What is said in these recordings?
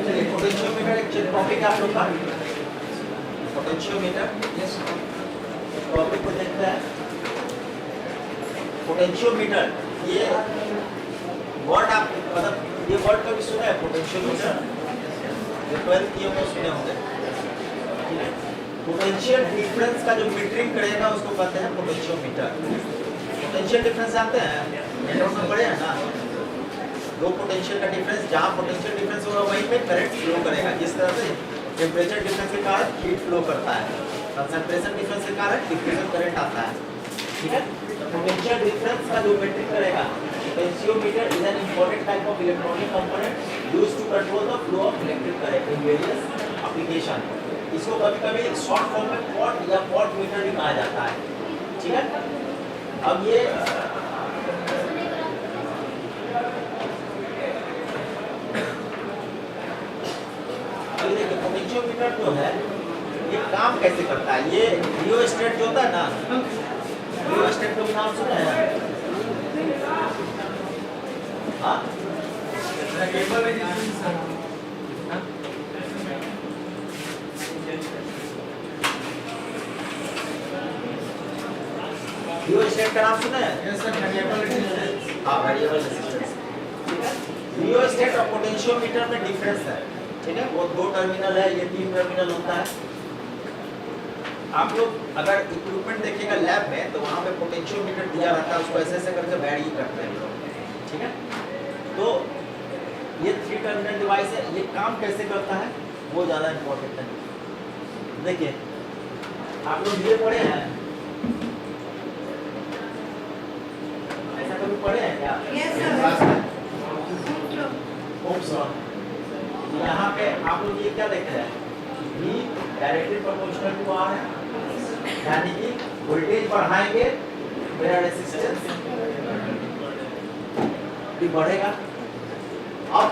चलिए पोटेंशियोमीटर एक टॉपिक है आप लोग का, पोटेंशियोमीटर। यस, टॉपिक को देखते हैं। पोटेंशियोमीटर, ये वर्ड आप मतलब ये वर्ड कभी सुना है पोटेंशियोमीटर? जो 12th किए होंगे सुने होंगे। ठीक है, पोटेंशियल डिफरेंस का जो मीटरिंग करेगा उसको कहते हैं पोटेंशियोमीटर। पोटेंशियल डिफरेंस जानते हैं, नेटवर्क में पढ़े हैं ना, दो पोटेंशियल का डिफरेंस, जहाँ पोटेंशियल डिफरेंस होगा वहीं पे करंट फ्लो करेगा। जिस तरह से टेम्परेचर डिफरेंस के कारण हीट फ्लो करता है, कंसंट्रेशन डिफरेंस के कारण डिफ्यूजन करंट आता है। ठीक है, पोटेंशियल डिफरेंस का जो मीटरिंग करेगा, potentiometer is an important type of electronic component used to control the flow of electric current in various application. इसको कभी-कभी शॉर्ट फॉर्म में पॉट या पॉट मीटर भी कहा जाता है। ठीक है, अब ये देखिए पोटेंशियोमीटर जो है ये काम कैसे करता है। ये रियोस्टेट जो होता है ना, रियोस्टेट का भी नाम सुना है? हाँ, रियोस्टेट का नाम सुना है? हाँ, वेरिएबल रेजिस्टेंस। रियोस्टेट और पोटेंशियोमीटर में डिफरेंस है। ठीक है, वो दो टर्मिनल है, ये 3 टर्मिनल होता है। आप लोग अगर इक्विपमेंट देखिएगा लैब में तो वहाँ पे पोटेंशियोमीटर दिया रहता है, उसको ऐसे ऐसे करके वैरी करते हैं लोग। ठीक है, तो ये 3 टर्मिनल डिवाइस है। ये काम कैसे करता है वो ज़्यादा इम्पोर्टेंट है। देखिए आप लोग ये पढ़े हैं, ऐसा कभी पढ़े हैं क्या? Ohm's law. यहाँ पे आप लोग ये क्या देख रहे हैं, V directly proportional to R है, यानी कि वोल्टेज बढ़ाएंगे मेरा रेजिस्टेंस भी बढ़ेगा। अब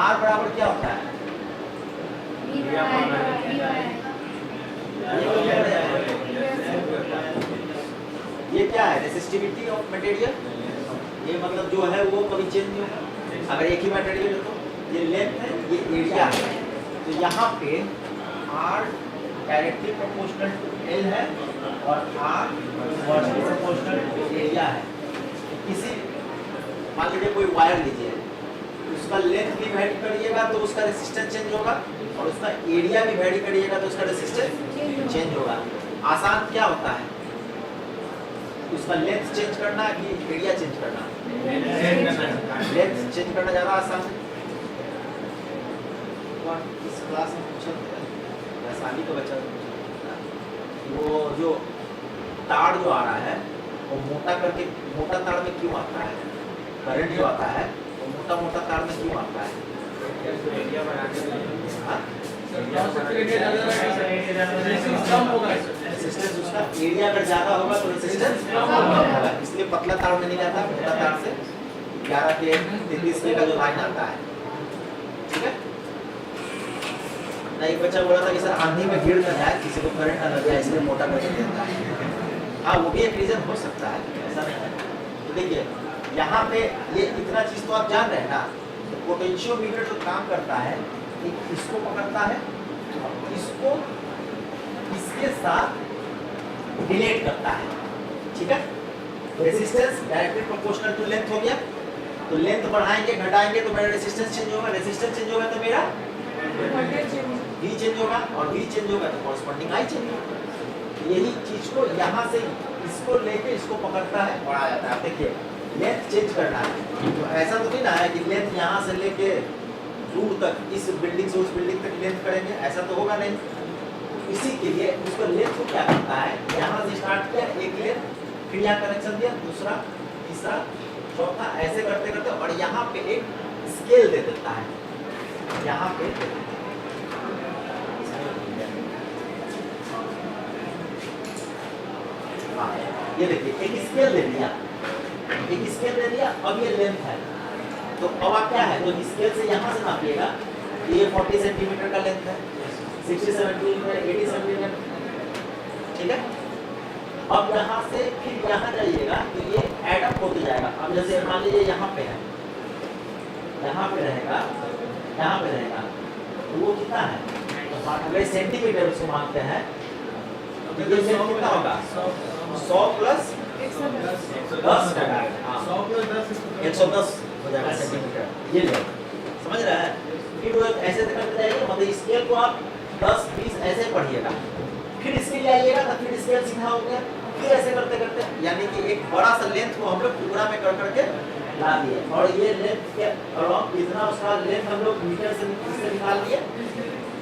R बराबर क्या होता है? ये क्या है? Resistivity of material. ये मतलब जो है वो कभी चेंज नहीं होगा। अगर एक ही मटेरियल है तो ये लेंथ है, ये एरिया है। तो यहाँ पे R directly proportional to L है और R inversely proportional to area है। किसी मान लीजिए कोई वायर लीजिए, उसका लेंथ भी वैरी करिएगा तो उसका रेजिस्टेंस चेंज होगा, और उसका एरिया भी वैरी करिएगा तो उसका रेजिस्टेंस चेंज होगा। आसान क्या होता है, उसका लेंथ चेंज करना है कि एरिया चेंज करना? लेंथ चेंज करना ज़्यादा आसान है। इस क्लास में पूछा आसानी तो बच्चा वो जो तार जो आ रहा है वो मोटा करके, मोटा तार में क्यों आता है? करंट जो आता है वो मोटा मोटा तार में क्यों आता है? रेजिस्टेंस उसका एरिया अगर ज़्यादा होगा तो रेजिस्टेंस कम होगा, इसलिए पतला तार में नहीं जाता, मोटा तार से 11 के 33 के का जो लाइन आता है। ठीक है, एक बच्चा बोला था कि सर आंधी में गिर ना जाए, किसी को करंट ना लग जाए, इसलिए मोटा करके देता है। हाँ, वो भी एक रीजन हो सकता है, ऐसा नहीं है। तो देखिए यहाँ पे ये इतना चीज तो आप जान रहे हैं ना। तो पोटेंशियोमीटर जो काम करता है, एक इसको पकड़ता है, इसको इसके साथ रिलेट करता है। ठीक है, resistance directly proportional to length हो गया, तो लेंथ बढ़ाएंगे घटाएंगे तो मेरा रेजिस्टेंस चेंज होगा, रेजिस्टेंस चेंज होगा तो मेरा V चेंज होगा, और V चेंज होगा तो कॉरस्पॉन्डिंग I चेंज होगा। यही चीज को यहाँ से इसको लेके इसको पकड़ता है, बढ़ा जाता है। देखिए लेंथ चेंज करना है तो ऐसा तो नहीं ना है कि लेंथ यहाँ से लेके दूर तक, इस बिल्डिंग से उस बिल्डिंग तक लेंथ करेंगे, ऐसा तो होगा नहीं। इसी के लिए उसको लेंथ को क्या करता है, यहाँ से स्टार्ट किया एक लेंथ, फिर यहाँ कनेक्शन दिया, दूसरा, तीसरा, चौथा, ऐसे करते करते, और यहाँ पे एक स्केल दे देता है। यहाँ पे ये देखिए एक स्केल दे दिया, एक स्केल दे दिया, अब ये लेंथ है। तो अब आप क्या है, तो स्केल से यहाँ से नापिएगा, ये 40 सेंटीमीटर का लेंथ है, 60 सेंटीमीटर, 80 सेंटीमीटर। ठीक है, अब यहाँ से फिर यहाँ जाइएगा तो ये ऐड अप होते जाएगा। अब जैसे मान लीजिए यहाँ पे है, यहाँ पे रहेगा, यहाँ पे रहेगा, तो वो कितना है? तो अगर सेंटीमीटर उसको मानते हैं तो ये कितना होगा? 100 प्लस 10 का, 110 हो जाएगा सेंटीमीटर। ये ले, समझ रहा है? फिर वो ऐसे करते जाइए, मतलब स्केल को आप 10 20 ऐसे पढ़िएगा, फिर इसके लिए आइएगा तो फिर स्केल सीधा हो गया, फिर ऐसे करते करते यानी कि एक बड़ा सा लेंथ को हम लोग टुकड़ा में कर करके ला दिए, और ये लेंथ के अराउंड कितना उसका लेंथ हम लोग मीटर से निकाल लिए।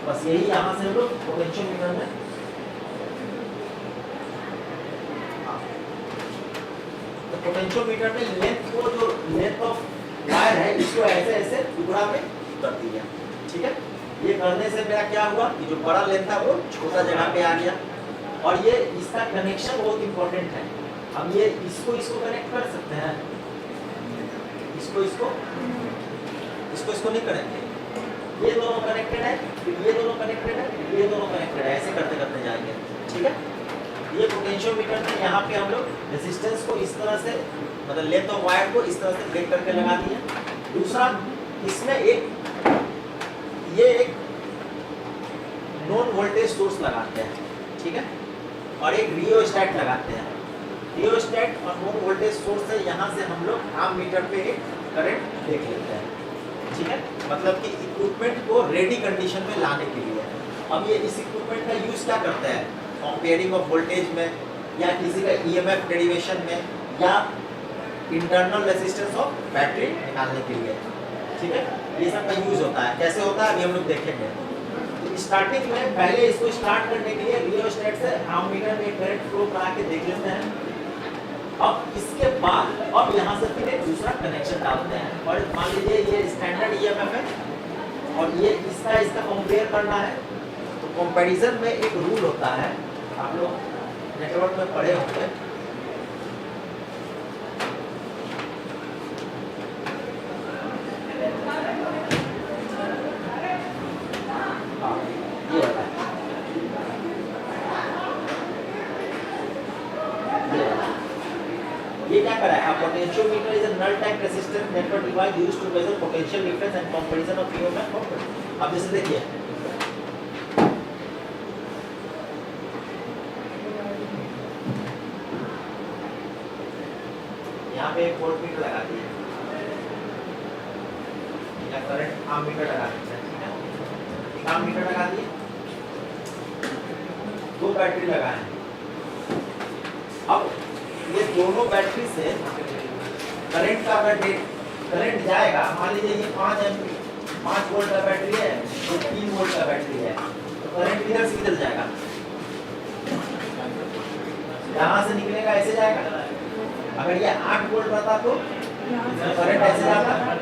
बस यही यहाँ से हम लोग पोटेंशियोमीटर में तो पोटेंशियोमीटर में लेंथ को, जो लेंथ ऑफ वायर है, इसको ऐसे ऐसे टुकड़ा में कर दिया। ठीक है, ये करने से मेरा क्या हुआ कि जो बड़ा लेंथ था वो छोटा जगह पे आ गया, और ये इसका कनेक्शन बहुत इंपॉर्टेंट है। हम ये इसको कनेक्ट कर सकते हैं, इसको नहीं करेंगे, ये दोनों कनेक्टेड है, फिर ये दोनों कनेक्टेड है, ये दोनों कनेक्टेड है, ऐसे करते करते जाएंगे। ठीक है, ये पोटेंशियोमीटर में यहाँ पे हम लोग रेजिस्टेंस को इस तरह से, मतलब लेंथ ऑफ वायर को इस तरह से ब्रेक करके लगा दिया। दूसरा, इसमें एक नॉन वोल्टेज सोर्स लगाते हैं, ठीक है, और एक रियोस्टैट लगाते हैं। रियोस्टैट और नॉन वोल्टेज सोर्स से यहाँ से हम लोग आम मीटर पे एक करंट देख लेते हैं। ठीक है, मतलब कि इक्विपमेंट को रेडी कंडीशन में लाने के लिए। अब ये इस इक्विपमेंट का यूज क्या करते हैं? कंपेयरिंग ऑफ वोल्टेज में, या किसी का ईएमएफ डेरिवेशन में, या इंटरनल रेजिस्टेंस ऑफ बैटरी निकालने के लिए। ठीक है, ये सब का यूज होता है। कैसे होता है अभी हम लोग देखेंगे। स्टार्टिंग में पहले इसको स्टार्ट करने के लिए रियोस्टैट से एमीटर में करंट फ्लो करा के देख लेते हैं। अब इसके बाद अब यहाँ से फिर एक दूसरा कनेक्शन डालते हैं, और मान लीजिए ये स्टैंडर्ड ईएमएफ है और ये इसका कंपेयर करना है। तो कंपैरिजन में एक रूल होता है, आप लोग नेटवर्क में पढ़े होंगे। ये क्या करा है? Potentiometer is a null type resistance network device used to measure potential difference and comparison of EMF. अब जैसे देखिए, यहाँ पे एक वोल्टमीटर लगा दिए या करंट आममीटर लगा दिया। ठीक है, एक आममीटर लगा दिए, दो बैटरी लगाए। अब ये दोनों बैटरी से करंट का अगर करंट जाएगा, मान लीजिए ये 5 वोल्ट का बैटरी है, ये 3 वोल्ट का बैटरी है, तो करंट किधर से किधर जाएगा? यहाँ से निकलेगा, ऐसे जाएगा। अगर ये 8 वोल्ट रहता तो करंट ऐसे जाता,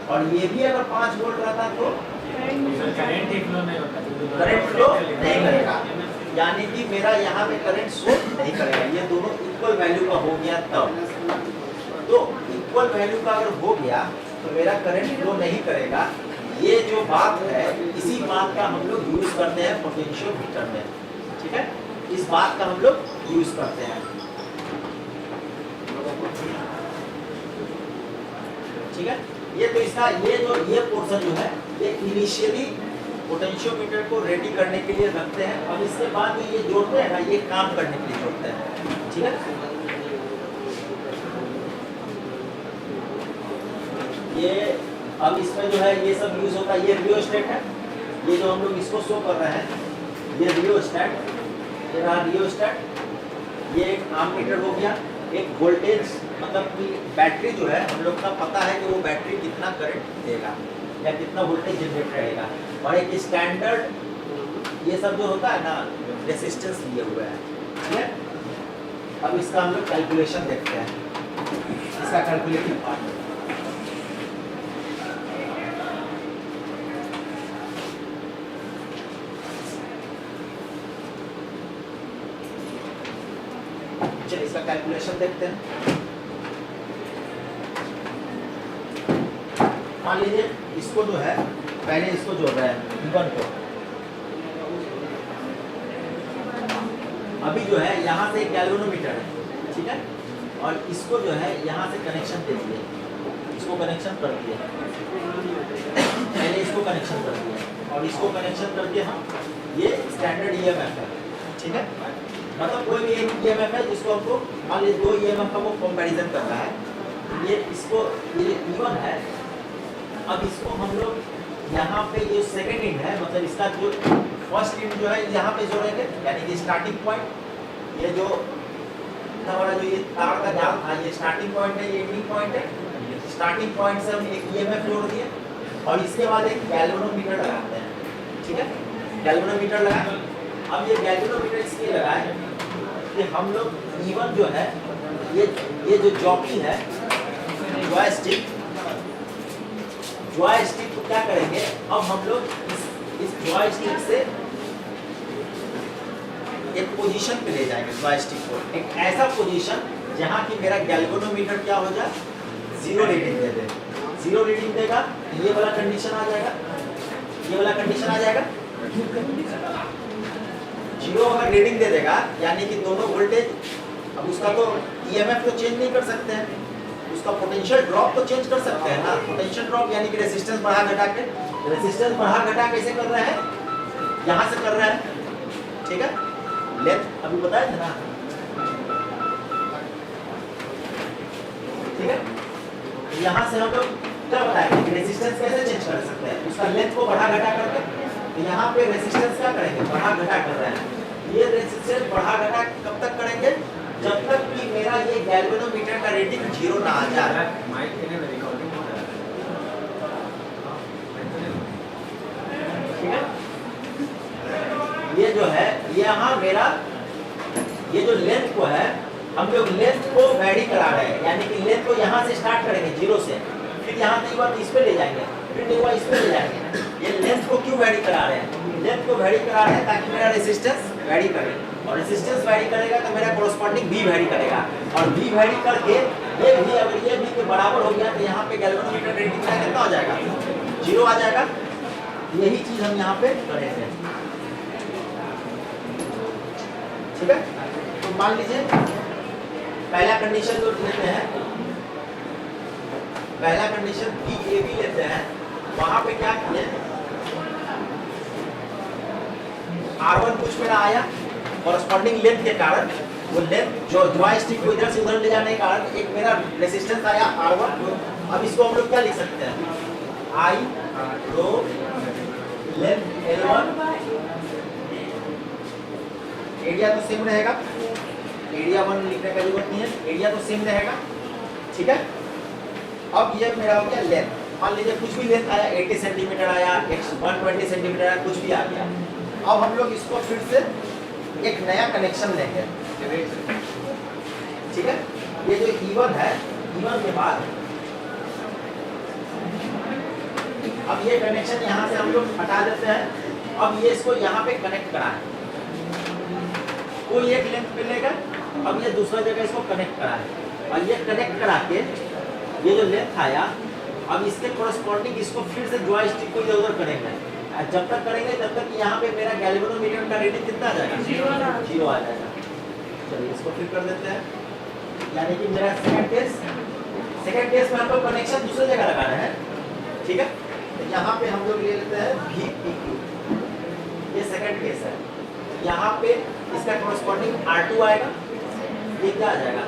और ये भी अगर 5 वोल्ट रहता तो करंट फ्लो नहीं करेगा, यानी कि मेरा यहाँ पे करंट शो नहीं करेगा। ये दोनों इक्वल वैल्यू का हो गया तब। तो इक्वल वैल्यू का अगर हो गया तो मेरा करंट फ्लो नहीं करेगा। ये जो बात है, इसी बात का हम लोग यूज करते हैं पोटेंशियोमीटर में। ठीक है, इस बात का हम लोग यूज करते हैं। ठीक है, ये तो इसका ये पोर्शन जो है, ये इनिशियली पोटेंशियोमीटर को रेडी करने के लिए रखते हैं। अब इसके बाद जो ये जोड़ते हैं ना, ये काम करने के लिए जोड़ते हैं। ठीक है, ये अब इसमें जो है ये सब यूज होता है। ये रियोस्टैट है, ये जो हम लोग इसको शो कर रहे हैं, ये रियोस्टैट, ये रहा रियोस्टैट। ये एक आममीटर हो गया, एक वोल्टेज, मतलब कि बैटरी जो है हम लोग का पता है कि वो बैटरी कितना करंट देगा या कितना वोल्टेज जनरेट रहेगा, और एक स्टैंडर्ड ये सब जो होता है ना, रेजिस्टेंस लिए हुए है। ठीक है, अब इसका हम लोग कैलकुलेशन देखते हैं, इसका कैलकुलेटिव पार्ट। चलिए इसका कैलकुलेशन देखते हैं। मान लीजिए इसको जो है, पहले इसको जोड़ रहे हैं V1 को। अभी जो है यहाँ से एक गैल्वेनोमीटर है, ठीक है, और इसको जो है यहाँ से कनेक्शन दे दिए। इसको कनेक्शन कर दिया, पहले इसको कनेक्शन कर दिया और इसको कनेक्शन करके हम ये स्टैंडर्ड ईएमएफ है, ठीक है। मतलब कोई भी एक ईएमएफ है जिसको हमको मान लीजिए 2 ईएमएफ का वो कंपैरिजन करना है, ये इसको ये E1 है। अब इसको हम लोग यहाँ पे ये सेकंड इंड है, मतलब इसका जो फर्स्ट इंड जो है यहाँ पे जोड़ेंगे, यानी कि स्टार्टिंग पॉइंट, ये जो हमारा जो ये तार का जाल था ये स्टार्टिंग पॉइंट है, ये एंडिंग पॉइंट है। स्टार्टिंग पॉइंट से हम एक ईएमएफ जोड़ दिए और इसके बाद एक गैल्वेनोमीटर लगाते हैं, ठीक है। गैल्वेनोमीटर लगा, अब ये गैल्वेनोमीटर इसलिए लगाए कि हम लोग E1 जो है ये जो जॉकी है जॉयस्टिक को क्या करेंगे, अब हम लोग इस जॉयस्टिक से एक पोजीशन पे ले जाएंगे जॉयस्टिक को, एक ऐसा पोजीशन जहां कि मेरा गैल्वेनोमीटर क्या हो जाए, 0 रीडिंग दे दे। 0 रीडिंग देगा, ये वाला कंडीशन आ जाएगा, ये वाला कंडीशन आ जाएगा। 0 अगर रीडिंग दे देगा यानी कि दोनों वोल्टेज, अब उसका तो ईएमएफ तो चेंज नहीं कर सकते हैं, उसका पोटेंशियल ड्रॉप तो चेंज कर सकते हैं ना। पोटेंशियल ड्रॉप यानी कि रेजिस्टेंस बढ़ा घटा के, रेजिस्टेंस बढ़ा घटा कैसे कर रहे हैं, यहाँ से कर रहे हैं, ठीक है। लेंथ अभी बताया था ना, ठीक है। यहाँ से हम लोग क्या बताएंगे कि रेजिस्टेंस कैसे चेंज कर सकते हैं, उसका लेंथ को बढ़ा घटा करके। तो यहाँ पे रेजिस्टेंस क्या करेंगे, बढ़ा घटा कर रहे हैं। ये रेजिस्टेंस बढ़ा घटा कब तक करेंगे, जब तक कि मेरा ये गैल्वेनोमीटर का रीडिंग 0 ना आ जाए। ठीक है, ये जो है यहाँ मेरा ये जो लेंथ को है, हम लोग लेंथ को वैरी करा रहे हैं, यानी कि लेंथ को यहाँ से स्टार्ट करेंगे 0 से, फिर यहाँ नहीं हुआ तो इस पे ले जाएंगे, फिर नहीं हुआ इस पे ले जाएंगे। ये लेंथ को क्यों वैरी करा रहे हैं, लेंथ को वैरी करा रहे हैं ताकि मेरा रेजिस्टेंस वैरी करे, और रेजिस्टेंस वैरी करेगा तो मेरा कोरस्पॉन्डिंग भी वैरी करेगा, और भी वैरी करके ये भी अगर ये भी के बराबर हो गया तो यहाँ पे गैल्वेनोमीटर रीडिंग का कितना हो जाएगा, 0 आ जाएगा। यही चीज हम यहाँ पे करेंगे, ठीक है। तो मान लीजिए पहला कंडीशन जो लेते हैं, पहला कंडीशन VAB लेते हैं, वहां पे क्या किए, R1 कुछ मेरा आया कॉरस्पॉन्डिंग लेंथ के कारण, वो लेंथ जो जॉयस्टिक को इधर से उधर ले जाने के कारण एक मेरा रेजिस्टेंस आया R1। अब इसको हम लोग क्या लिख सकते हैं, I rho length L1, area तो सेम रहेगा, एरिया 1 लिखने का जरूरत नहीं है, एरिया तो सेम रहेगा, ठीक है। अब ये मेरा हो गया लेंथ, मान लीजिए कुछ भी लेंथ आया, 80 सेंटीमीटर आया, 120 सेंटीमीटर आया, कुछ भी आ गया। अब हम लोग इसको फिर से एक नया कनेक्शन लेंगे, ठीक है। ये जो E1 है, E1 के बाद अब ये कनेक्शन यहाँ से हम लोग हटा देते हैं। अब ये इसको यहाँ पे कनेक्ट कराएं, कोई एक लेंथ पे लेगा, अब ये दूसरा जगह इसको कनेक्ट कराएं, और ये कनेक्ट करा के ये जो लेंथ आया, अब इसके कोरस्पॉन्डिंग इसको फिर से जॉयस्टिक को इधर उधर करेंगे, जब तक करेंगे तब तक यहाँ पे मेरा गैल्वेनोमीटर का रीडिंग कितना आ जाएगा, 0 आ जाएगा। चलिए इसको फिर कर देते हैं, यानी कि मेरा सेकंड केस में हम लोग कनेक्शन दूसरी जगह लगा रहे हैं, ठीक है। तो यहाँ पे हम लोग ले लेते हैं VPQ, ये सेकंड केस है। यहाँ पे इसका कोरस्पॉन्डिंग R2 आएगा, ये क्या आ जाएगा,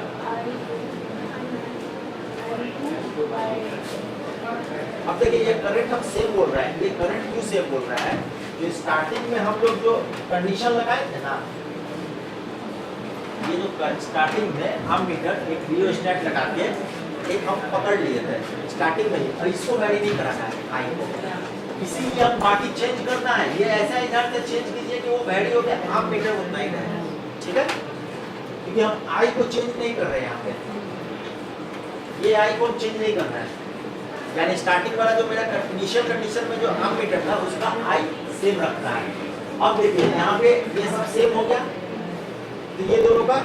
अब देखिए ये करंट हम सेम बोल रहे हैं, ये करंट क्यों सेम बोल रहा है, जो स्टार्टिंग में हम लोग जो कंडीशन लगाए थे ना, ये जो स्टार्टिंग में हम मीटर एक रियोस्टेट लगा के एक हम पकड़ लिए थे स्टार्टिंग में ही, और इसको वैरी नहीं कराना है आई को, इसीलिए हम बाकी चेंज करना है, ये ऐसा इधर से चेंज कीजिए कि वो वैरी हो गया, आप मीटर उतना ही रहे, ठीक है। क्योंकि हम आई को चेंज नहीं कर रहे हैं यहाँ पे, ये आई को चेंज नहीं करना है, यानी स्टार्टिंग वाला जो मेरा इनिशियल कंडीशन में जो आम मीटर था उसका आई सेम रखना है। अब देखिए यहाँ पे ये सब सेम हो गया, तो ये दोनों का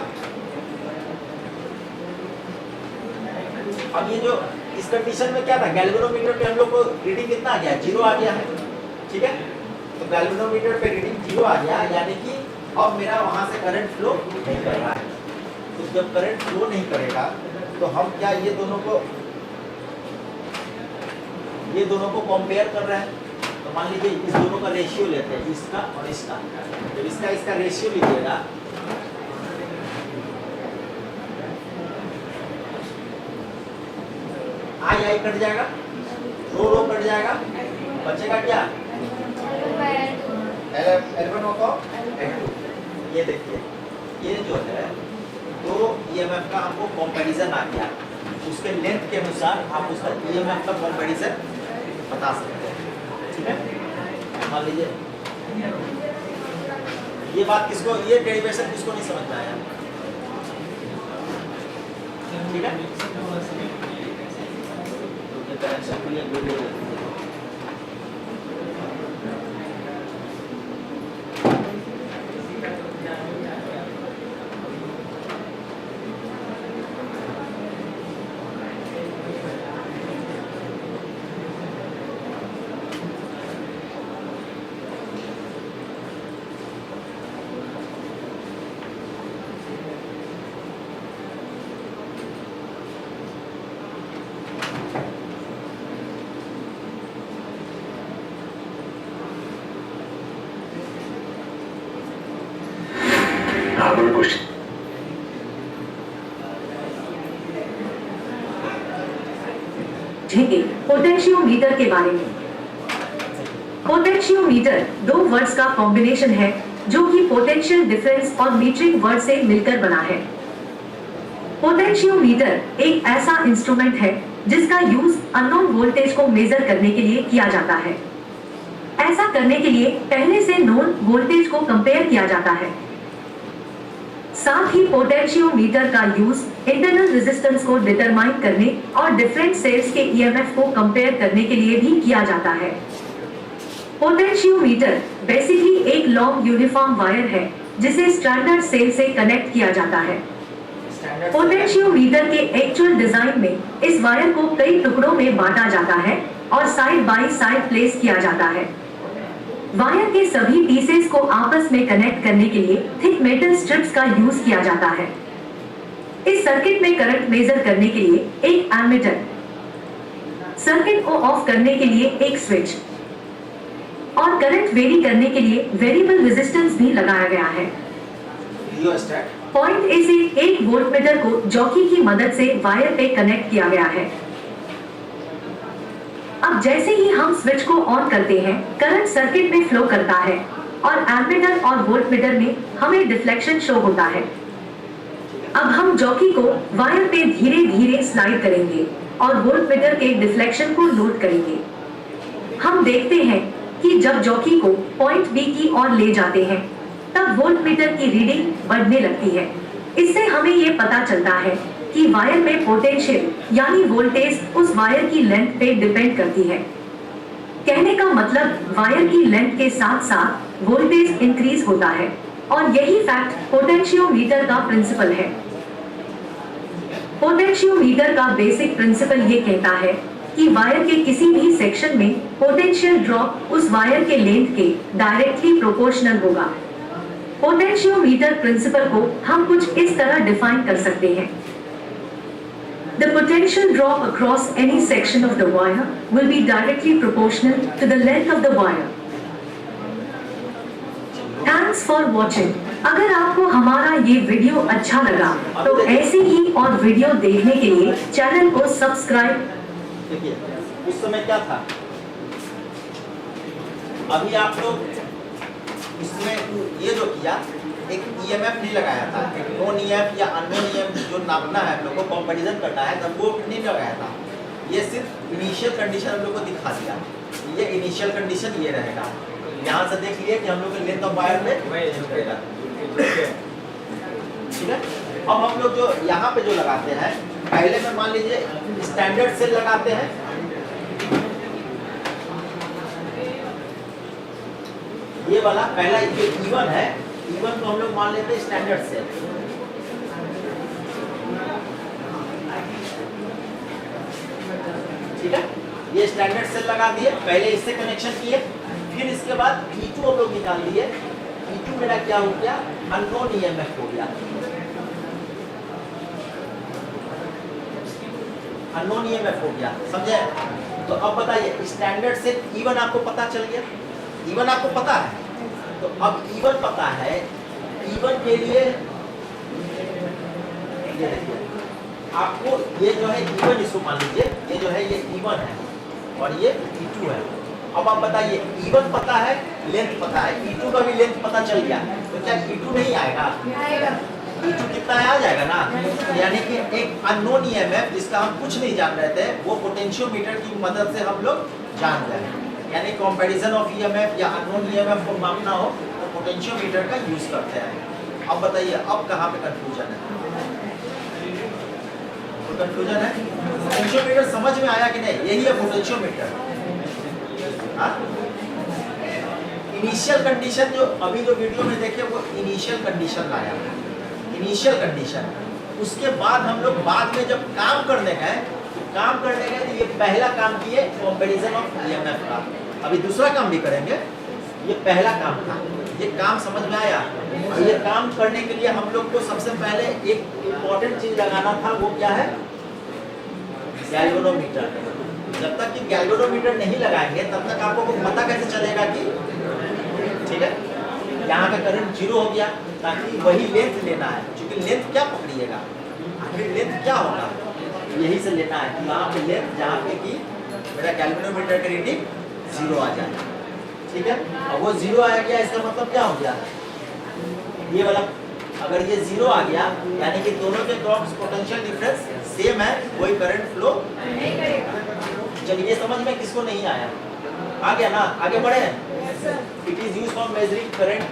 अब ये जो इस कंडीशन में क्या था, गैल्वेनोमीटर पे हम लोग को रीडिंग कितना आ गया, 0 आ गया है, ठीक है। तो गैल्वेनोमीटर पे रीडिंग 0 आ गया, यानी कि अब मेरा वहां से करंट फ्लो नहीं कर रहा है। तो जब करंट फ्लो नहीं करेगा तो हम क्या ये दोनों को ये दोनों को कंपेयर कर रहे हैं, तो मान लीजिए इस दोनों का रेशियो लेते हैं, इसका और इसका। जब इसका रेशियो लीजिएगा, आई कट जाएगा, रो कट जाएगा, बचेगा क्या? L1 को L2। ये देखिए, ये जो है तो EMF का हमको कंपैरिजन आ गया, उसके लेंथ के अनुसार आप उसका EMF का कंपैरिजन बता सकते हैं। ठीक है, मान लीजिए ये बात किसको, ये डेरिवेशन किसको नहीं समझ में आया? ठीक है, कनेक्शन के लिए वीडियो पोटेंशियोमीटर के बारे में। पोटेंशियोमीटर दो वर्ड्स का कॉम्बिनेशन है जो कि पोटेंशियल डिफरेंस और मीटरिंग वर्ड से मिलकर बना है। पोटेंशियोमीटर एक ऐसा इंस्ट्रूमेंट है जिसका यूज अननोन वोल्टेज को मेजर करने के लिए किया जाता है। ऐसा करने के लिए पहले से नोन वोल्टेज को कंपेयर किया जाता है। साथ ही पोटेंशियोमीटर का यूज इंटरनल रेजिस्टेंस को डिटरमाइन करने और डिफरेंट सेल्स के ईएमएफ को कंपेयर करने के लिए भी किया जाता है। पोटेंशियोमीटर बेसिकली एक लॉन्ग यूनिफॉर्म वायर है जिसे स्टैंडर्ड सेल से कनेक्ट किया जाता है। पोटेंशियोमीटर के एक्चुअल डिजाइन में इस वायर को कई टुकड़ों में बांटा जाता है और साइड बाय साइड प्लेस किया जाता है। वायर के सभी पीसेस को आपस में कनेक्ट करने के लिए थिक मेटल स्ट्रिप्स का यूज किया जाता है। इस सर्किट में करंट मेजर करने के लिए एक एमीटर, सर्किट को ऑफ करने के लिए एक स्विच और करंट वेरी करने के लिए वेरिएबल रेजिस्टेंस भी लगाया गया है। पॉइंट ए से एक वोल्टमीटर को जॉकी की मदद से वायर पे कनेक्ट किया गया है। अब जैसे ही हम स्विच को ऑन करते हैं, करंट सर्किट में फ्लो करता है और एमीटर और वोल्टमीटर में हमें डिफ्लेक्शन शो होता है। अब हम जॉकी को वायर पे धीरे धीरे स्लाइड करेंगे और वोल्टमीटर के डिफ्लेक्शन को नोट करेंगे। हम देखते हैं कि जब जॉकी को पॉइंट बी की ओर ले जाते हैं तब वोल्टमीटर की रीडिंग बढ़ने लगती है। इससे हमें ये पता चलता है कि वायर में पोटेंशियल यानी वोल्टेज उस वायर की लेंथ पे डिपेंड करती है। कहने का मतलब वायर की लेंथ के साथ साथ वोल्टेज इंक्रीज होता है और यही फैक्ट पोटेंशियोमीटर का प्रिंसिपल है। पोटेंशियोमीटर का बेसिक प्रिंसिपल ये कहता है कि वायर के किसी भी सेक्शन में पोटेंशियल ड्रॉप उस वायर के लेंथ के डायरेक्टली प्रोपोर्शनल होगा। पोटेंशियोमीटर प्रिंसिपल को हम कुछ इस तरह डिफाइन कर सकते हैं। The potential drop across any section of the wire will be directly proportional to the length of the wire. Thanks for watching. अगर आपको हमारा ये वीडियो अच्छा लगा तो ऐसे ही और वीडियो देखने के लिए चैनल को सब्सक्राइब। देखिए उस समय क्या था, अभी आप लोग इसमें ये जो किया एक ईएमएफ नहीं लगाया था, एक नोन ईएमएफ या अननोन ईएमएफ जो नापना है हम लोग को कंपैरिजन करना है तब वो नहीं लगाया था। ये सिर्फ इनिशियल कंडीशन हम लोग को दिखा दिया। ये इनिशियल कंडीशन ये रहेगा, यहाँ से देख लिए कि हम लोग लेंथ ऑफ वायर में ठीक है। अब हम लोग जो यहाँ पे जो लगाते हैं, पहले में मान लीजिए स्टैंडर्ड सेल लगाते हैं, ये वाला पहला जो E1 है, E1 को हम लोग मान लेते हैं स्टैंडर्ड सेल। ठीक है, ये स्टैंडर्ड सेल लगा दिए, पहले इससे कनेक्शन किए, फिर इसके बाद E2 हम लोग निकाल लिए। E2 मेरा क्या हो गया, अननोन ईएमएफ हो गया। अननोन ईएमएफ हो गया, समझे? तो अब बताइए स्टैंडर्ड से E1 आपको पता चल गया, E1 आपको पता है, तो अब E1 पता है, E1 के लिए ये देखिए आपको ये जो है E1 इसको मान लीजिए, ये जो है ये E1 है और ये E2 है। अब आप बताइए E1 पता है, लेंथ पता है, E2 का भी लेंथ पता चल गया, तो क्या E2 नहीं आएगा? E2 कितना है, आ जाएगा ना। यानी कि एक अननोन ईएमएफ जिसका हम कुछ नहीं जान रहे थे वो पोटेंशियोमीटर की मदद से हम लोग जान गए। यानी कंपैरिजन ऑफ ईएमएफ या अननोन ईएमएफ को मापना हो तो पोटेंशियोमीटर का यूज करते हैं। अब बताइए अब कहाँ पे कंफ्यूजन है? कंफ्यूजन है, पोटेंशियोमीटर समझ में आया कि नहीं? यही है पोटेंशियोमीटर। इनिशियल कंडीशन जो अभी जो वीडियो में देखे वो इनिशियल कंडीशन लाया, इनिशियल कंडीशन। उसके बाद हम लोग बाद में जब काम करने गए तो ये पहला काम किए कंपैरिजन ऑफ ईएमएफ का। अभी दूसरा काम भी करेंगे, ये पहला काम था, ये काम समझ में आया। और ये काम करने के लिए हम लोग को सबसे पहले एक इम्पोर्टेंट चीज लगाना था, वो क्या है? गैल्वेनोमीटर। जब तक कि गैल्वेनोमीटर नहीं लगाएंगे तब तक आपको पता कैसे चलेगा कि ठीक है यहाँ का करंट 0 हो गया, ताकि वही लेंथ लेना है। क्योंकि लेंथ क्या पकड़िएगा, आखिर लेंथ क्या होगा, यही से लेना है कि वहाँ पे लेंथ जहाँ पे कि मेरा गैल्वेनोमीटर का रीडिंग 0 आ जाए। ठीक है, अब वो 0 आ गया, इसका मतलब क्या हो गया? ये वाला अगर ये 0 आ गया यानी कि दोनों के क्रॉस पोटेंशियल डिफरेंस सेम है, कोई करंट फ्लो नहीं करेगा। चलिए ये समझ में किसको नहीं आया? आ गया ना, आगे बढ़े। It is used for measuring current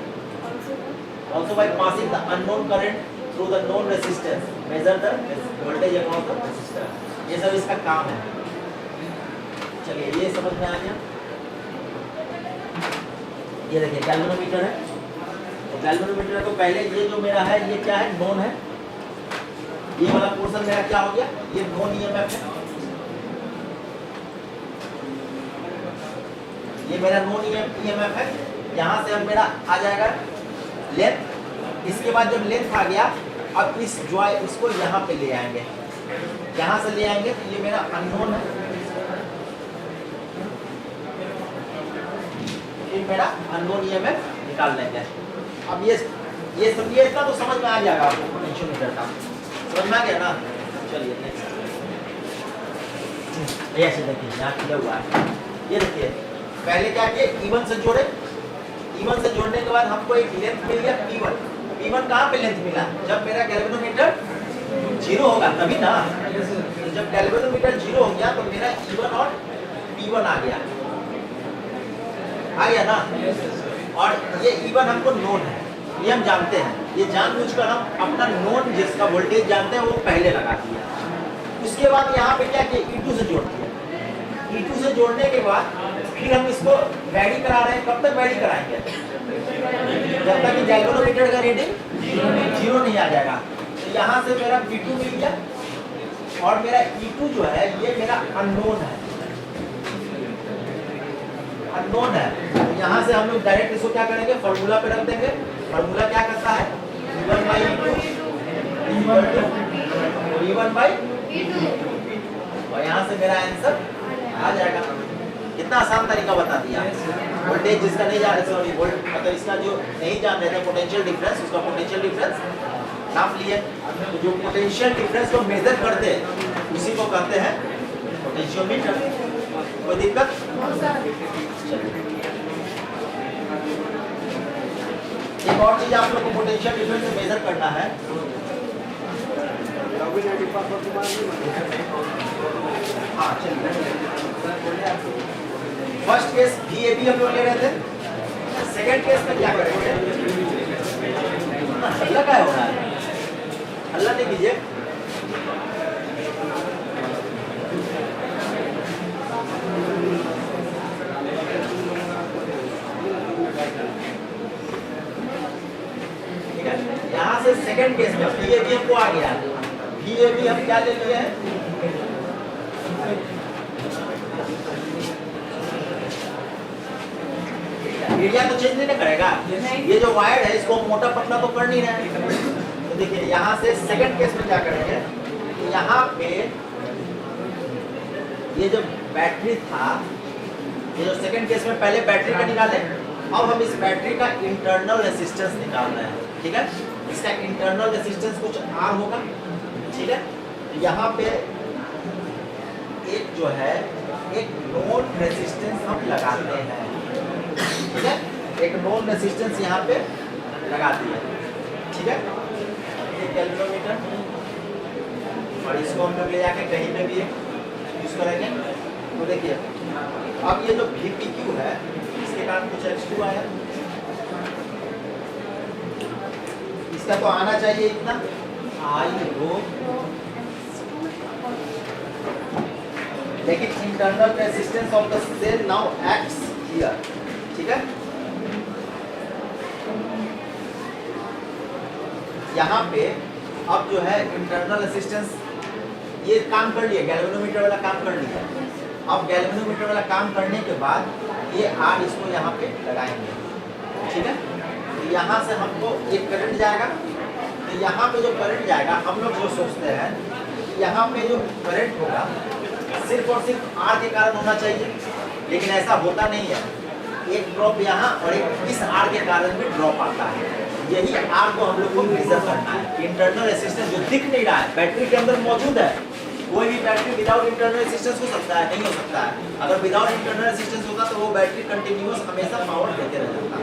also by passing the unknown current through the known resistance, measure the voltage across the resistor। ये सब इसका काम है। चलिए ये समझ में आ गया। ये देखिए गैल्वेनोमीटर है, तो गैल्वेनोमीटर तो पहले ये जो मेरा है ये क्या है? नोन है। ये वाला पोर्शन मेरा क्या हो गया? ये नोन ईएमएफ है। ये मेरा नोन ईएमएफ है। यहाँ से अब मेरा आ जाएगा लेंथ। इसके बाद जब लेंथ आ गया अब इस जॉय इसको यहाँ पे ले आएंगे, यहाँ से ले आएंगे तो ये मेरा अननोन है, फिर मेरा अननोन ईएमएफ निकाल लेंगे। अब ये इतना तो समझ में आ जाएगा आपको पोटेंशियोमीटर का, समझ में आ गया ना। चलिए नेक्स्ट, ऐसे देखिए यहाँ किया हुआ है। ये देखिए पहले क्या किए, E1 से जोड़े, E1 से जोड़ने के बाद हमको एक लेंथ मिल गया P1। P1 कहाँ पे लेंथ मिला? जब मेरा गैल्वेनोमीटर 0 होगा तभी ना। जब गैल्वेनोमीटर 0 हो गया तो मेरा E1 और P1 आ गया ना। और ये E1 हमको नोन है, ये हम जानते हैं, ये जानबूझकर हम अपना नोन जिसका वोल्टेज जानते हैं वो पहले लगा दिया। उसके बाद यहाँ पे क्या किया, E2 से जोड़ दिया। E2 से जोड़ने के बाद फिर हम इसको वैरी करा रहे हैं। कब तक वैरी कराएंगे? जब तक कि गैल्वेनोमीटर का रीडिंग 0 नहीं आ जाएगा। तो यहाँ से मेरा P2 मिल गया और मेरा E2 जो है ये मेरा अननोन है, अननोन है। तो यहाँ से हम लोग डायरेक्ट इसको क्या करेंगे, फॉर्मूला पे रख देंगे। फॉर्मूला क्या करता है? E1/E2 और यहाँ से मेरा आंसर आ जाएगा। कितना आसान तरीका बता दिया। वोल्टेज जिसका नहीं जान रहे, सॉरी वोल्ट मतलब इसका जो नहीं जान रहे थे पोटेंशियल डिफरेंस, उसका पोटेंशियल डिफरेंस नाप लिए। तो जो पोटेंशियल डिफरेंस को मेजर करते हैं उसी को कहते हैं पोटेंशियोमीटर। कोई दिक्कत? एक और चीज आप लोग को पोटेंशियल डिफरेंस से मेजर करना है। हाँ चलिए, फर्स्ट केस VAB हम लोग ले रहे थे, सेकंड केस में क्या करेंगे? हल्ला क्या हो रहा है? हल्ला नहीं कीजिए। ठीक है, यहाँ से सेकंड केस में VAB हमको आ गया। VAB हम क्या ले लिए हैं? एरिया तो चेंज नहीं करेगा। ये जो वायर है इसको मोटा पतला तो कर नहीं रहे। तो देखिए यहाँ से सेकंड केस में क्या करेंगे, यहाँ पे ये जो बैटरी था, ये जो सेकंड केस में पहले बैटरी का निकाले, अब हम इस बैटरी का इंटरनल रेसिस्टेंस निकाल रहे हैं, ठीक है। इसका इंटरनल रेसिस्टेंस कुछ R होगा, ठीक है। तो यहाँ पे एक जो है एक नोन रेसिस्टेंस हम लगाते हैं, ठीक है। एक नोन रेसिस्टेंस यहाँ पे लगा दिया, ठीक है। एक कैलकुलेटर और इसको हम लोग ले जाके कहीं पे भी यूज करेंगे। तो देखिए अब ये जो VPQ है इसके कारण कुछ X2 आया, इसका तो आना चाहिए इतना I रो, लेकिन internal resistance of the cell now acts here, ठीक है। यहाँ पे अब जो है इंटरनल रेजिस्टेंस ये काम कर लिया, गैल्वेनोमीटर वाला काम कर लिया। अब गैल्वेनोमीटर वाला काम करने के बाद ये R इसको यहाँ पे लगाएंगे, ठीक है। तो यहाँ से हमको एक करंट जाएगा, तो यहाँ पे जो करंट जाएगा हम लोग जो सोचते हैं यहाँ पे जो करंट होगा सिर्फ और सिर्फ R के कारण होना चाहिए, लेकिन ऐसा होता नहीं है। एक ड्रॉप यहाँ और एक इस R के कारण भी ड्रॉप आता है। यही R को हम लोग को मेजर करना है। इंटरनल रेजिस्टेंस जो दिख नहीं रहा है बैटरी के अंदर मौजूद है, कोई भी बैटरी विदाउट इंटरनल रेजिस्टेंस हो सकता है, नहीं हो सकता है। अगर विदाउट इंटरनल रेजिस्टेंस होता तो वो बैटरी कंटिन्यूअस हमेशा पावर देते रह जाता,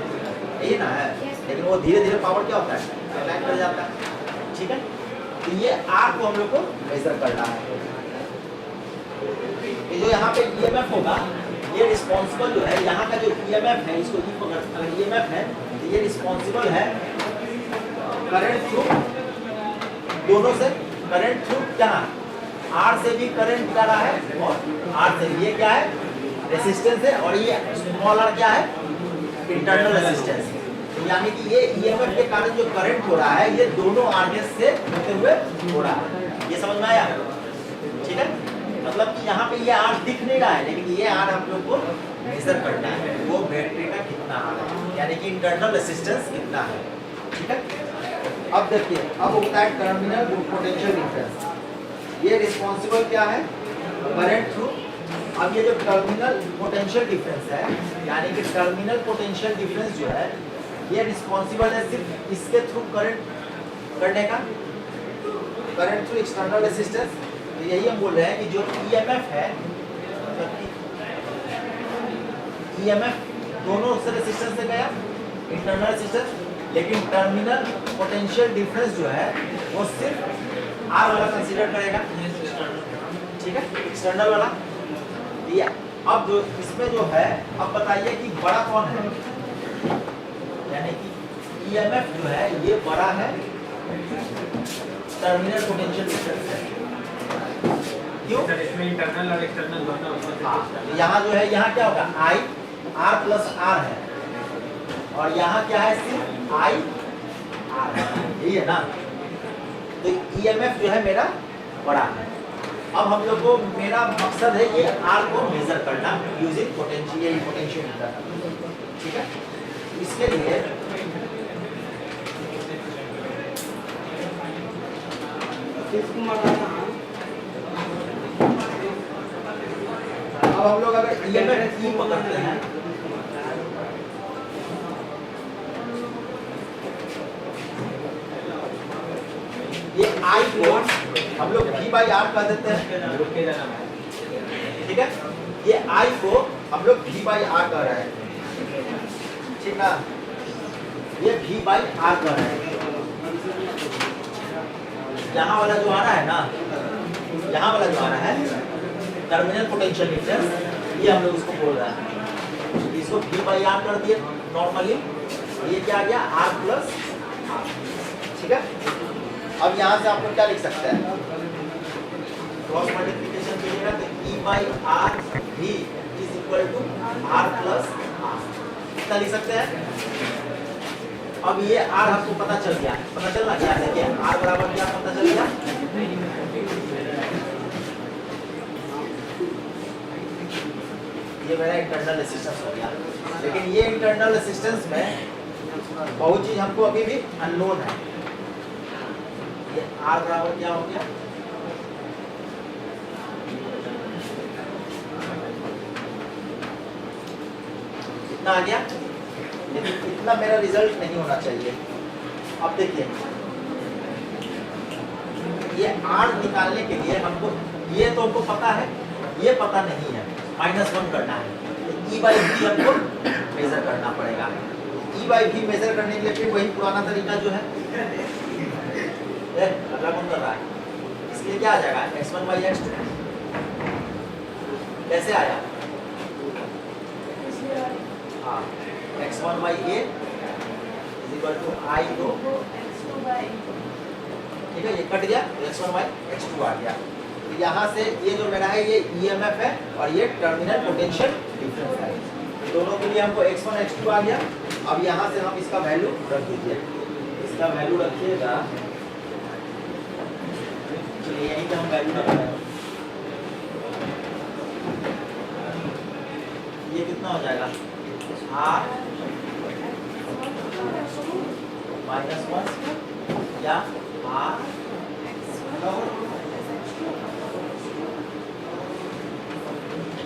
यही ना है। लेकिन वो धीरे धीरे पावर क्या होता है, डिक्लाइन कर जाता है, ठीक है। तो ये R को हम लोग को मेजर करना है। ये जो यहाँ पे EMF होगा ये रिस्पॉन्सिबल जो है, यहाँ का जो EMF है इसको अगर EMF है तो ये रिस्पॉन्सिबल है करंट थ्रू, दोनों से करंट थ्रू क्या R से भी करंट जा रहा है और R से ये क्या है रेसिस्टेंस है, और ये स्मॉल r क्या है इंटरनल रेसिस्टेंस। तो यानी कि ये EMF के कारण जो करंट हो रहा है ये दोनों आर्गेस से होते हुए हो रहा है। ये समझ में आया, ठीक है। मतलब कि यहाँ पे ये R दिख नहीं रहा है, लेकिन ये R हम लोग को मेजर करना है, वो बैटरी का कितना R है, यानी कि इंटरनल रेसिस्टेंस कितना है, ठीक है। अब देखिए अब होता है टर्मिनल पोटेंशियल डिफरेंस। ये रिस्पॉन्सिबल क्या है करंट थ्रू। अब ये जो टर्मिनल पोटेंशियल डिफरेंस है, यानी कि टर्मिनल पोटेंशियल डिफरेंस जो है ये रिस्पॉन्सिबल है सिर्फ इसके थ्रू करंट करने का, करंट थ्रू एक्सटर्नल रेसिस्टेंस। तो यही हम बोल रहे हैं कि जो EMF है, EMF दोनों से रेसिस्टेंस से गया इंटरनल रेसिस्टेंस, लेकिन टर्मिनल पोटेंशियल डिफरेंस जो है वो सिर्फ R वाला कंसीडर करेगा, ठीक है, एक्सटर्नल वाला। ये अब जो इसमें जो है अब बताइए कि बड़ा कौन है, यानी कि EMF जो है ये बड़ा है टर्मिनल पोटेंशियल डिफरेंस है। क्यों? इसमें इंटरनल और एक्सटर्नल दोनों यहाँ जो है यहाँ क्या होगा I R प्लस R है, और यहाँ क्या है सिर्फ I R है, यही है ना। तो EMF जो है मेरा बड़ा है। अब हम लोग को मेरा मकसद है ये R को मेजर करना यूजिंग पोटेंशियल पोटेंशियोमीटर, ठीक है। इसके लिए अब हम लोग अगर EMF E पकड़ते हैं ये I को हम लोग V/R कह देते हैं, ठीक है। ये I को हम लोग V/R कह रहे हैं, ठीक है। ये V/R कह रहे हैं। यहाँ वाला जो आ रहा है ना, यहाँ वाला जो आ रहा है टर्मिनल पोटेंशियल डिफरेंस, ये हम लोग इसको बोल रहे हैं, इसको V/R कर दिए नॉर्मली। ये क्या आ गया R प्लस R, ठीक है। अब यहाँ से आप लोग क्या लिख सकते हैं, क्रॉस मल्टीप्लिकेशन कीजिएगा तो E/R V is equal to R plus R, कितना लिख सकते हैं। अब ये R आपको पता चल गया, पता चलना चाहिए कि R बराबर क्या पता चल गया, ये मेरा इंटरनल रेसिस्टेंस हो गया। लेकिन ये इंटरनल रेसिस्टेंस में बहुत चीज हमको अभी भी अननोन है। ये R बराबर क्या हो गया, इतना आ गया, लेकिन इतना मेरा रिजल्ट नहीं होना चाहिए। अब देखिए ये R निकालने के लिए हमको ये तो हमको पता है, ये पता नहीं है, -1 करना है, E/V हमको मेजर करना पड़ेगा। E/V मेजर करने के लिए फिर वही पुराना तरीका जो है, अगला कौन कर रहा है, इसके लिए क्या आ जाएगा, x1/x2 कैसे आया, हाँ x1/a = I2, ठीक है, ये कट गया तो x1/x2 आ गया। तो यहाँ से ये जो मेरा है ये EMF है और ये टर्मिनल पोटेंशियल डिफरेंस है, दोनों के लिए हमको x1 x2 आ गया। अब यहाँ से हम इसका वैल्यू रख दीजिए, इसका वैल्यू रखिएगा, चलिए यहीं पे हम वैल्यू रख रहे हैं, ये कितना हो जाएगा R -1 या R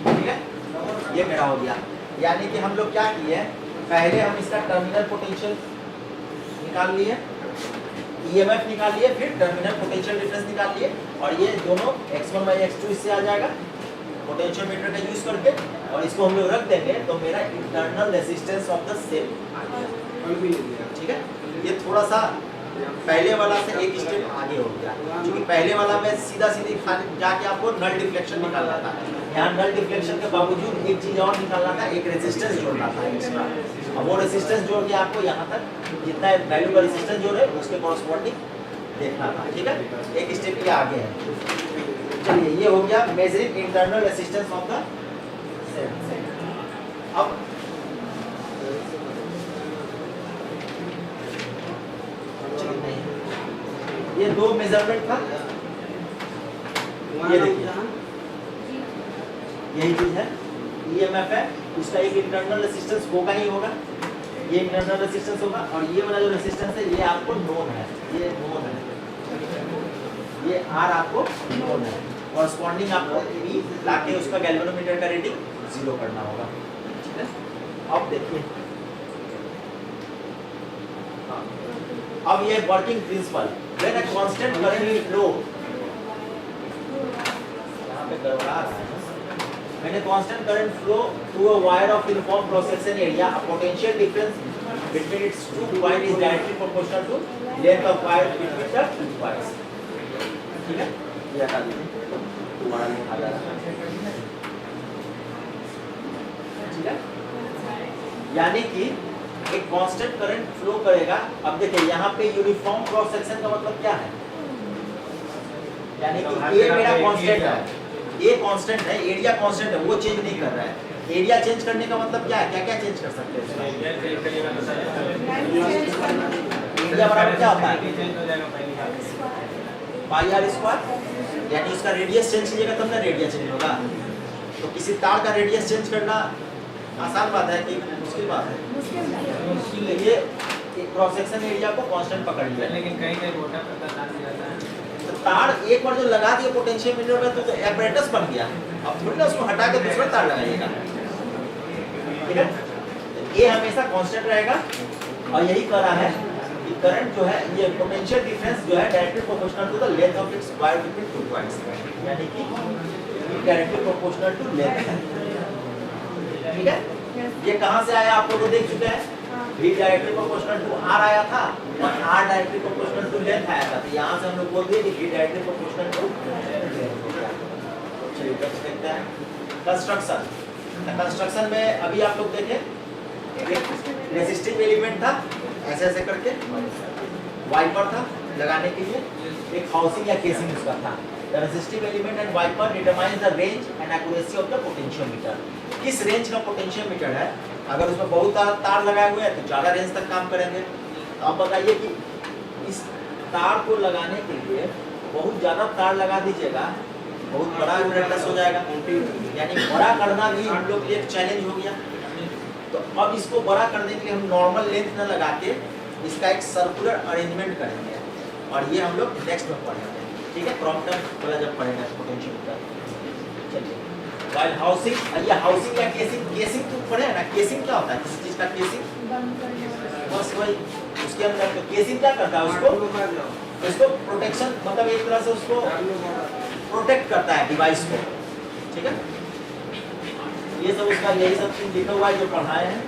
ठीक है, ये मेरा हो गया। यानी कि हम लोग क्या किए, पहले हम इसका टर्मिनल पोटेंशियल निकाल लिए, EMF निकाल लिए, फिर टर्मिनल पोटेंशियल डिफरेंस निकाल लिए, और ये दोनों x1/x2 इससे आ जाएगा पोटेंशियोमीटर का यूज करके, और इसको हम लोग रख देंगे तो मेरा internal resistance of the cell, ठीक है। ये थोड़ा सा पहले वाला से एक स्टेप आगे हो गया, क्योंकि पहले वाला में सीधा सीधी जाके आपको नल डिफ्लेक्शन निकालना था, यहाँ नल डिफ्लेक्शन के बावजूद एक चीज और निकालना था, एक रेजिस्टेंस जोड़ना था एक्स्ट्रा। अब वो रेजिस्टेंस जोड़ के आपको यहाँ तक जितना वैल्यू का रेजिस्टेंस जोड़े उसके कॉरस्पॉन्डिंग देखना था, ठीक है, एक स्टेप ये आगे है। चलिए ये हो गया measuring internal resistance of the cell. अब ये दो मेजरमेंट था, ये देखिए यही चीज है, EMF है, उसका एक इंटरनल रेजिस्टेंस होगा ही होगा, ये इंटरनल रेजिस्टेंस होगा, और ये वाला जो रेजिस्टेंस है ये आपको नोन है, ये नोन है, ये R आपको नोन है, कॉरस्पॉन्डिंग आपको P लाके उसका गैल्वेनोमीटर का रीडिंग 0 करना होगा, ठीक है। अब देखिए, अब ये working principle, when a constant current flow, यहाँ पे गड़बड़ा रहा है, when a constant current flow through a wire of uniform cross section area, a potential difference between its two points is directly proportional to length of wire between the two points, ठीक है, ये हटा दीजिए, तुम्हारा नहीं आ रहा, ठीक है। यानी कि एक कांस्टेंट करंट फ्लो करेगा। अब देखिए यहाँ पे यूनिफॉर्म क्रॉस सेक्शन का मतलब क्या है, यानी कि ए मेरा कांस्टेंट है, ये कांस्टेंट है, एरिया कांस्टेंट है, वो चेंज नहीं कर रहा है। एरिया चेंज करने का मतलब क्या है, क्या क्या चेंज कर सकते हैं, एरिया बराबर क्या होता है πr², यानी उसका रेडियस चेंज कीजिएगा तब ना रेडियस चेंज होगा। तो किसी तार का रेडियस चेंज करना आसान बात है कि मुश्किल बात है, मुश्किल है। ये क्रॉस सेक्शन एरिया को कांस्टेंट पकड़ लिया, लेकिन कहीं कहीं मोटा पतला तार भी जाता है। तो तार एक बार जो लगा दिया पोटेंशियोमीटर में तो एपरेटस बन गया, अब थोड़ी ना उसको हटा के दूसरा तार लगाइएगा, ठीक है। ये हमेशा कांस्टेंट रहेगा, और यही कह रहा है कि करंट जो है, ये पोटेंशियल डिफरेंस जो है directly proportional to the length of its wire between two points, यानी कि डायरेक्टली प्रोपोर्शनल टू लेंथ है, ठीक है। ये कहां से आया आप लोग देख चुके हैं, V directly proportional to R आया था और R directly proportional to length आया था। तो यहां से हम लोग बोल दिए कि V directly proportional to length हो गया। चलिए देखते हैं कंस्ट्रक्शन। कंस्ट्रक्शन में अभी आप लोग देखें, एक रेजिस्टिव एलिमेंट था ऐसे ऐसे करके, वाइपर था लगाने के लिए, एक हाउसिंग या केसिंग उसका था। The resistive element and wiper determines the range and accuracy of the potentiometer. किस रेंज का पोटेंशियोमीटर है, अगर उसमें बहुत तार लगाए हुए हैं तो ज़्यादा रेंज तक काम करेंगे। आप बताइए कि इस तार को लगाने के लिए बहुत ज़्यादा तार लगा दीजिएगा, बहुत बड़ा इम्पेडेंस हो जाएगा, यानी बड़ा करना भी हम लोग के लिए चैलेंज हो गया। तो अब इसको बड़ा करने के लिए हम नॉर्मल लेंथ न लगा के इसका एक सर्कुलर अरेंजमेंट करेंगे, और ये हम लोग नेक्स्ट में पढ़ेंगे, ठीक है। प्रॉब्लम वाला जब पढ़ेंगे पोटेंशियोमीटर। चलिए वाइल हाउसिंग, ये हाउसिंग या केसिंग, केसिंग तो पढ़े है ना, केसिंग क्या होता है किसी चीज का केसिंग, बस वही उसके अंदर। तो केसिंग क्या करता है उसको प्रोटेक्शन, मतलब एक तरह से उसको प्रोटेक्ट करता है डिवाइस को, ठीक है। ये सब उसका यही सब चीज लिखा हुआ है जो पढ़ाए हैं।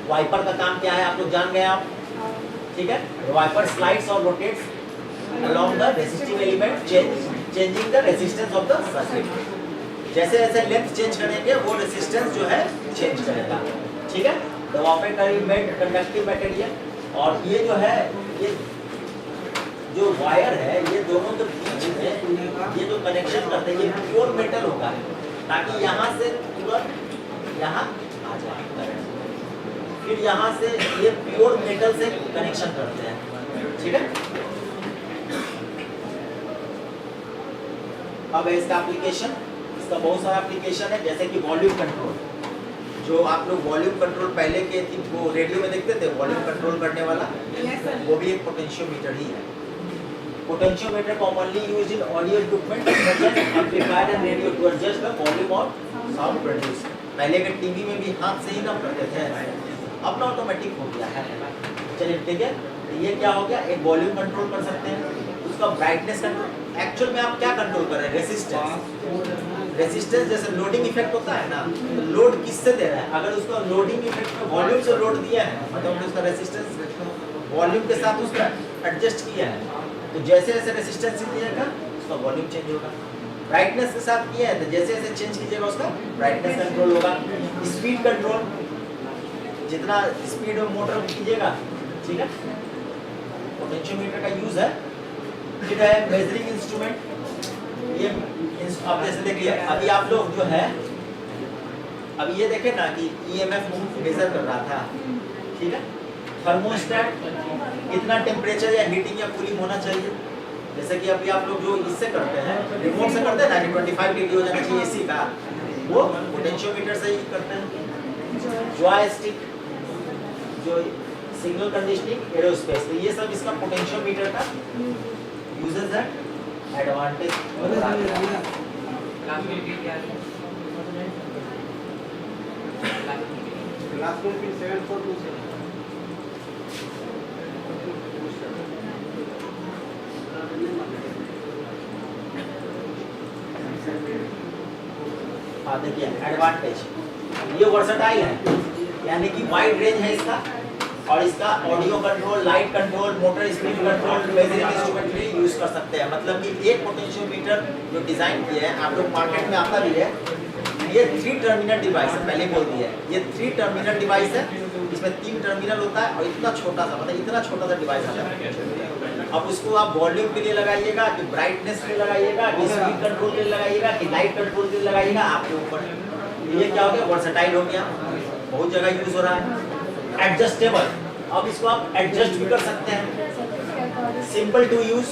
वाइपर का काम क्या है आप लोग जान गए आप, ठीक है। वाइपर स्लाइड्स और rotates along the resistive element, changing the resistance of the circuit। जैसे जैसे लेंथ चेंज करेंगे वो रेजिस्टेंस जो है चेंज करेगा, ठीक है। The wiper made conductive material, और ये जो है ये जो वायर है ये दोनों के बीच में ये जो कनेक्शन करते हैं ये प्योर मेटल होगा, ताकि यहाँ से तुरंत यहाँ आ जाए करंट, फिर यहाँ से ये प्योर मेटल से कनेक्शन करते हैं, ठीक है। अब है इसका एप्लीकेशन, इसका बहुत सारा एप्लीकेशन है, जैसे कि वॉल्यूम कंट्रोल, जो आप लोग वॉल्यूम कंट्रोल पहले के वो रेडियो में देखते थे, वॉल्यूम कंट्रोल करने वाला, वो भी एक पोटेंशियोमीटर ही है। Potentiometer commonly used in audio equipment such as amplifier and radio to adjust the volume of sound produce. पहले के टीवी में भी हाथ से ही ना करते थे, अब ना ऑटोमेटिक हो गया है। चलिए ठीक है, ये क्या हो गया, एक वॉल्यूम कंट्रोल कर सकते हैं, उसका ब्राइटनेस कंट्रोल। एक्चुअल में आप क्या कंट्रोल कर रहे हैं, रेजिस्टेंस। रेजिस्टेंस जैसे लोडिंग इफेक्ट होता है ना, तो लोड किससे दे रहा है, अगर उसका लोडिंग इफेक्ट में वॉल्यूम से लोड दिया है, मतलब उसका रेजिस्टेंस वॉल्यूम के साथ उसका एडजस्ट किया है, तो जैसे जैसे रेजिस्टेंस दिएगा उसका वॉल्यूम चेंज होगा। ब्राइटनेस के साथ किया है तो जैसे जैसे चेंज कीजिएगा उसका ब्राइटनेस कंट्रोल होगा। स्पीड कंट्रोल, जितना स्पीड में मोटर कीजिएगा, ठीक है। पोटेंशियोमीटर का यूज है। फिर है मेजरिंग इंस्ट्रूमेंट, ये आप जैसे देखिए अभी आप लोग जो है अभी ये देखे ना कि ईएमएफ मेजर कर रहा था, ठीक है। थर्मोस्टेट कितना टेम्परेचर या हीटिंग या कूलिंग होना चाहिए, जैसे कि अभी आप लोग जो इससे करते हैं, रिमोट से करते हैं ना कि 25 डिग्री हो जाना चाहिए एसी का, वो पोटेंशियोमीटर से ही करते हैं। जॉयस्टिक, जो सिग्नल कंडीशनिंग एरोस्पेस, तो ये सब इसका पोटेंशियोमीटर का यूजेस है, एडवांटेज। हाँ देखिए एडवांटेज, ये वर्सटाइल है, यानी कि वाइड रेंज है इसका, और इसका audio control, light control, motor speed control, measuring instrument भी यूज कर सकते हैं। मतलब कि एक पोटेंशियोमीटर जो डिजाइन किया है, आप लोग मार्केट में आता भी है, ये 3 टर्मिनल डिवाइस है, पहले बोल दिया है, ये 3 टर्मिनल डिवाइस है, इसमें 3 टर्मिनल होता है और इतना छोटा सा, मतलब इतना छोटा सा डिवाइस आता है। अब उसको आप वॉल्यूम के लिए लगाइएगा कि ब्राइटनेस के लिए लगाइएगा कि स्पीड कंट्रोल के लिए लगाइएगा कि लाइट कंट्रोल के लिए लगाइएगा, आपके ऊपर। ये क्या हो गया, वर्सटाइल हो गया, बहुत जगह यूज हो रहा है। एडजस्टेबल, अब इसको आप एडजस्ट भी कर सकते हैं। सिंपल टू यूज,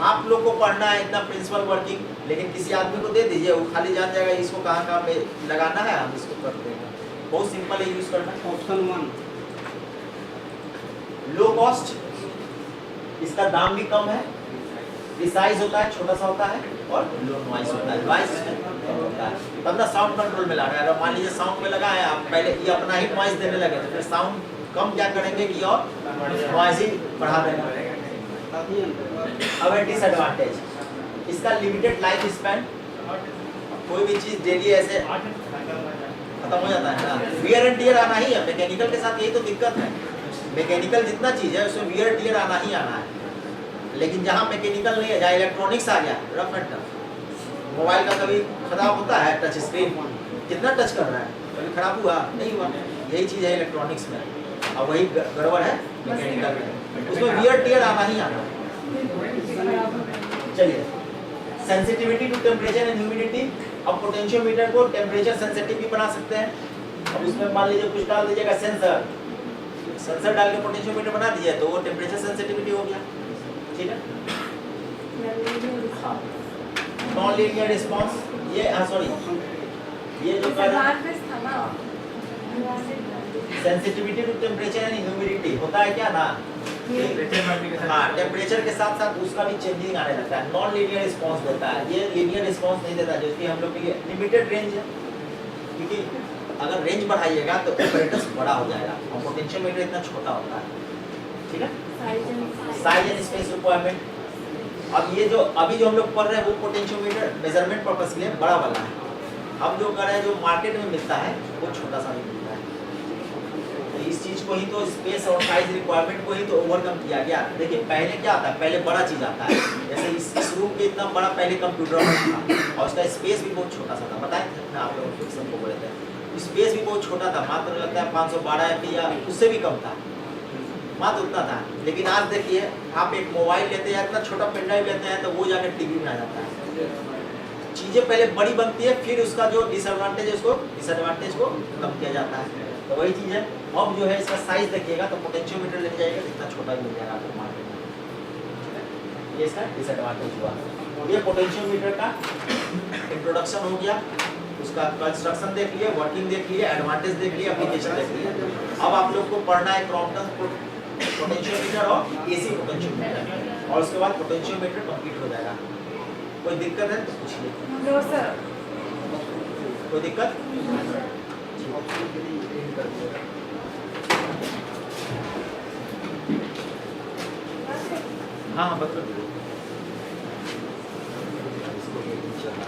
आप लोग को पढ़ना है इतना प्रिंसिपल वर्किंग, लेकिन किसी आदमी को दे दीजिए, वो खाली जान जाएगा इसको कहाँ कहाँ पे लगाना है, हम इसको कर देंगे। बहुत सिंपल है यूज करना। ऑप्शन 1 लो कॉस्ट, इसका दाम भी कम है, प्रिसाइज होता है, छोटा सा होता है, और लो नॉइस होता है, नॉइस कम होता है, तब ना साउंड कंट्रोल में लगा है। अगर मान लीजिए साउंड में लगा है, आप पहले ये अपना ही नॉइस देने लगे तो फिर साउंड कम क्या करेंगे कि और नॉइस ही बढ़ा देंगे। अब है डिसएडवांटेज, इसका लिमिटेड लाइफ स्पैन, कोई भी चीज डेली ऐसे खत्म हो जाता है ना, वियर एंड टियर आना ही है। मैकेनिकल के साथ यही तो दिक्कत है, मैकेनिकल जितना चीज है उसमें वियर टियर आना ही आना है, लेकिन जहाँ मैकेनिकल नहीं है, जहाँ इलेक्ट्रॉनिक्स आ गया, रफ एंड टफ। मोबाइल का कभी खराब होता है, टच स्क्रीन कितना टच कर रहा है, कभी खराब हुआ नहीं हुआ, यही चीज़ है इलेक्ट्रॉनिक्स में, और वही गड़बड़ है मैकेनिकल में, उसमें वियर टियर आना ही आना है। चलिए, sensitivity to temperature and humidity, अब पोटेंशियोमीटर को टेम्परेचर सेंसिटिव भी बना सकते हैं। अब उसमें मान लीजिए कुछ डाल दीजिएगा, सेंसर डाल के पोटेंशियोमीटर बना दीजिए तो वो टेम्परेचर सेंसिटिविटी हो गया, ठीक है। नॉन लीनियर रिस्पांस, ये सॉरी, ये जो sensitivity to temperature and humidity होता है क्या ना, हाँ, टेम्परेचर के साथ साथ उसका भी चेंजिंग आने लगता है, नॉन लीनियर रिस्पॉन्स देता है, ये लीनियर रिस्पॉन्स नहीं देता, जबकि हम लोग के लिए लिमिटेड रेंज है, क्योंकि अगर रेंज बढ़ाइएगा तो ऑपरेटर्स बड़ा हो जाएगा और पोटेंशियोमीटर इतना छोटा होता है, ठीक है। साइज एंड स्पेस रिक्वायरमेंट, अब ये जो अभी जो हम लोग पढ़ रहे हैं वो पोटेंशियोमीटर मेजरमेंट पर्पस के लिए बड़ा वाला है, हम जो कर रहे हैं जो मार्केट में मिलता है वो छोटा सा भी मिलता है। तो इस चीज को ही तो स्पेस और साइज रिक्वायरमेंट को ही तो ओवरकम किया गया। देखिए पहले क्या आता है, पहले बड़ा चीज आता है, जैसे इस रूम के इतना बड़ा पहले कंप्यूटर था और उसका स्पेस भी बहुत छोटा सा था, बताए थे ना आप लोग सबको बोले थे, स्पेस भी बहुत छोटा था, मात्र लगता है 512 MB या उससे भी कम था, मात्र उतना था। लेकिन आज देखिए आप एक मोबाइल लेते हैं, इतना छोटा पेन ड्राइव लेते हैं तो वो जाकर टीवी में आ जाता है। चीजें पहले बड़ी बनती है, फिर उसका जो डिसएडवांटेज है उसको डिसएडवांटेज को कम किया जाता है। तो वही चीज है, अब जो है इसका साइज देखिएगा तो पोटेंशियोमीटर लेके जाएगा तो इतना छोटा ही मिल जाएगा आपको मार्केट में। ये इसका डिसएडवांटेज हुआ। ये पोटेंशियोमीटर का इंट्रोडक्शन हो गया, उसका कंस्ट्रक्शन देख लिए, वर्किंग देख लिए, एडवांटेज देख लिए, एप्लीकेशन देख लिए। अब आप लोग को पढ़ना है क्रॉम्पटन पोटेंशियोमीटर और एसी पोटेंशियोमीटर, और उसके बाद पोटेंशियोमीटर कंप्लीट हो जाएगा। कोई दिक्कत है तो पूछिए। No sir. कोई दिक्कत? हाँ बता दो।